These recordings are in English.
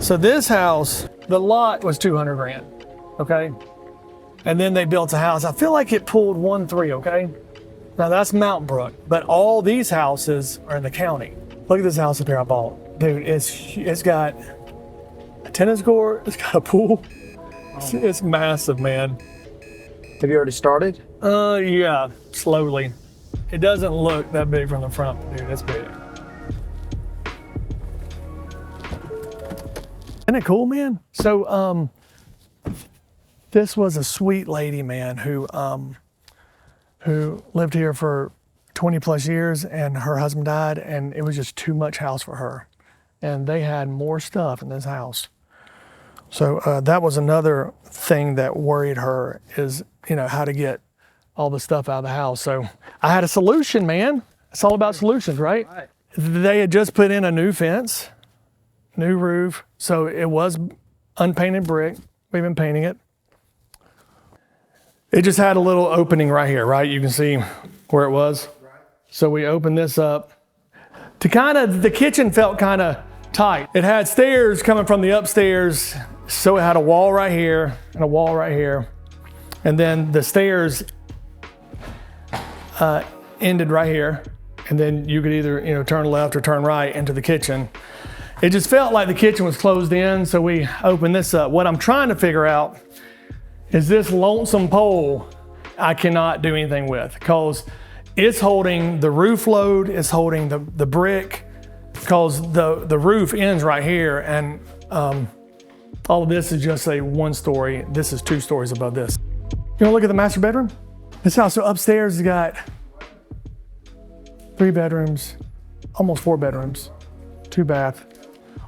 So this house, the lot was 200 grand, okay? And then they built a house. I feel like it pulled 1.3, okay? Now that's Mountain Brook, but all these houses are in the county. Look at this house up here I bought. Dude, it's got a tennis court, it's got a pool. It's massive, man. Have you already started? Yeah, slowly. It doesn't look that big from the front, but dude, it's big. Isn't it cool, man? So, this was a sweet lady, man, who lived here for 20 plus years, and her husband died, and it was just too much house for her. And they had more stuff in this house. So that was another thing that worried her is, how to get all the stuff out of the house. So I had a solution, man. It's all about solutions, right? They had just put in a new fence, new roof. So it was unpainted brick. We've been painting it. It just had a little opening right here, right? You can see where it was. So we opened this up to the kitchen felt kind of tight. It had stairs coming from the upstairs. So it had a wall right here and a wall right here. And then the stairs ended right here. And then you could either, turn left or turn right into the kitchen. It just felt like the kitchen was closed in. So we opened this up. What I'm trying to figure out is this lonesome pole I cannot do anything with because it's holding the roof load, it's holding the brick, because the roof ends right here, and all of this is just a 1 story. This is 2 stories above this. You wanna look at the master bedroom? This house, so upstairs has got 3 bedrooms, almost 4 bedrooms, 2 bath.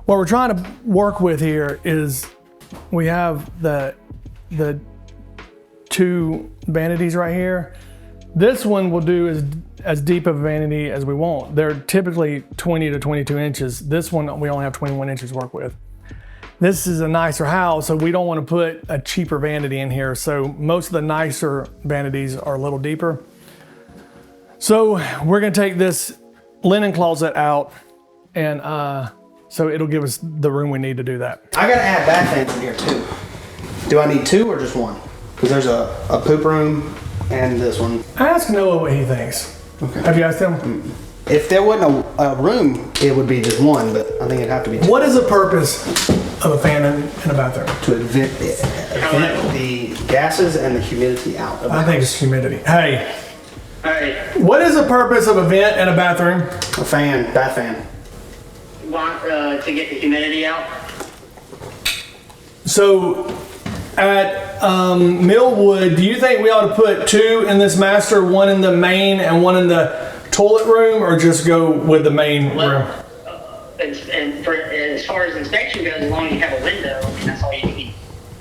What we're trying to work with here is we have the 2 vanities right here. This one will do as deep of a vanity as we want. They're typically 20 to 22 inches. This one, we only have 21 inches to work with. This is a nicer house, so we don't want to put a cheaper vanity in here. So most of the nicer vanities are a little deeper. So we're gonna take this linen closet out, and so it'll give us the room we need to do that. I gotta add bath fans in here too. Do I need 2 or just 1? Because there's a poop room and this one. Ask Noah what he thinks. Okay. Have you asked him? If there wasn't a room, it would be just 1, but I think it'd have to be 2. What is the purpose of a fan in a bathroom? To vent the gases and the humidity out of the I think house. it's humidity. Hey, Hey, what is the purpose of a vent in a bathroom? A fan, bath fan. want to get the humidity out? So at Millwood, do you think we ought to put 2 in this master, 1 in the main and 1 in the toilet room, or just go with the main room? As far as inspection goes, as long as you have a window, that's all you need.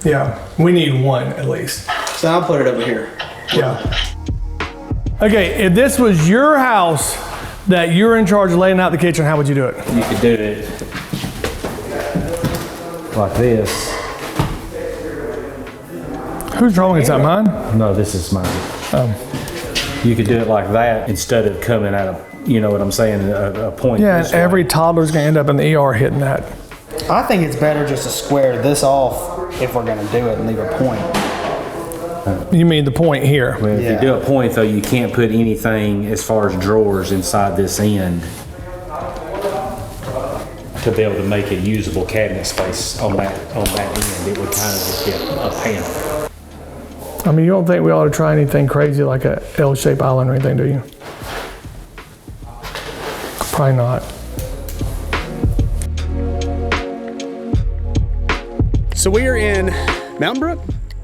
Yeah, we need 1 at least. So I'll put it over here. Yeah. Okay, if this was your house that you're in charge of laying out the kitchen, how would you do it? You could do it like this. Who's drawing? Is that mine? No, this is mine. You could do it like that instead of coming at you know what I'm saying, a point. Yeah, and every toddler's gonna end up in the ER hitting that. I think it's better just to square this off if we're gonna do it and leave a point. You mean the point here? Well, if you do a point though, you can't put anything as far as drawers inside this end to be able to make a usable cabinet space on that end. It would kind of just get a panel. I mean, you don't think we ought to try anything crazy like a L-shaped island or anything, do you? Probably not. So we are in Mountain Brook?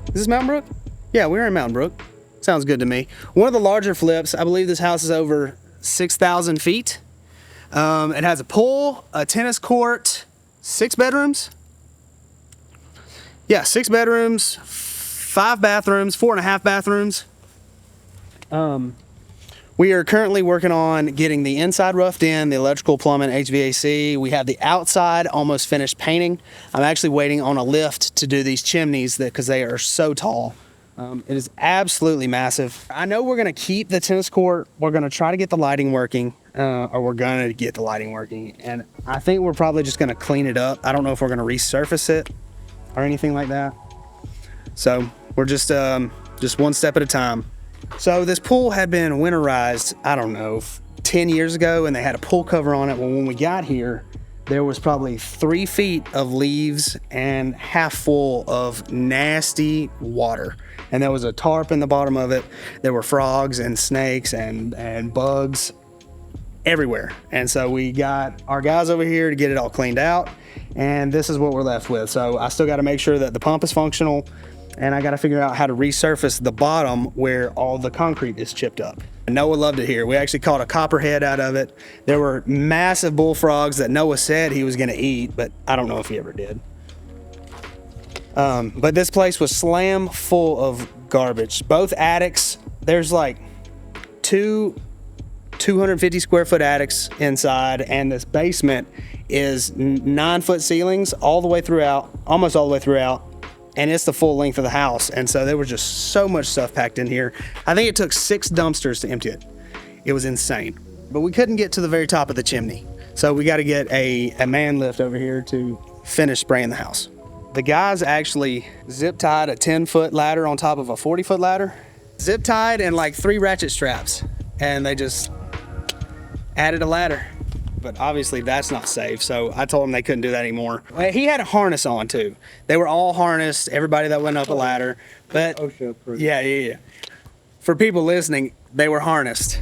Is this Mountain Brook? Yeah, we're in Mountain Brook. Sounds good to me. One of the larger flips, I believe this house is over 6,000 feet. It has a pool, a tennis court, 6 bedrooms. Yeah, 6 bedrooms, 5 bathrooms, 4.5 bathrooms. We are currently working on getting the inside roughed in, the electrical, plumbing, HVAC. We have the outside almost finished painting. I'm actually waiting on a lift to do these chimneys because they are so tall. It is absolutely massive. I know we're going to keep the tennis court. We're going to try to get the lighting working, or we're going to get the lighting working. And I think we're probably just going to clean it up. I don't know if we're going to resurface it or anything like that. So we're just one step at a time. So this pool had been winterized, I don't know, 10 years ago, and they had a pool cover on it. Well, when we got here, there was probably 3 feet of leaves and half full of nasty water. And there was a tarp in the bottom of it. There were frogs and snakes and bugs everywhere. And so we got our guys over here to get it all cleaned out. And this is what we're left with. So I still got to make sure that the pump is functional, and I got to figure out how to resurface the bottom where all the concrete is chipped up. Noah loved it here. We actually caught a copperhead out of it. There were massive bullfrogs that Noah said he was going to eat, but I don't know if he ever did. But this place was slam full of garbage. Both attics, there's like 250 square foot attics inside, and this basement is 9-foot ceilings all the way throughout, almost all the way throughout. And it's the full length of the house. And so there was just so much stuff packed in here. I think it took 6 dumpsters to empty it. It was insane. But we couldn't get to the very top of the chimney. So we got to get a man lift over here to finish spraying the house. The guys actually zip tied a 10-foot ladder on top of a 40-foot ladder. Zip tied and like 3 ratchet straps. And they just added a ladder. But obviously that's not safe, so I told them they couldn't do that anymore. He had a harness on too. They were all harnessed, everybody that went up a ladder. But yeah. For people listening, they were harnessed.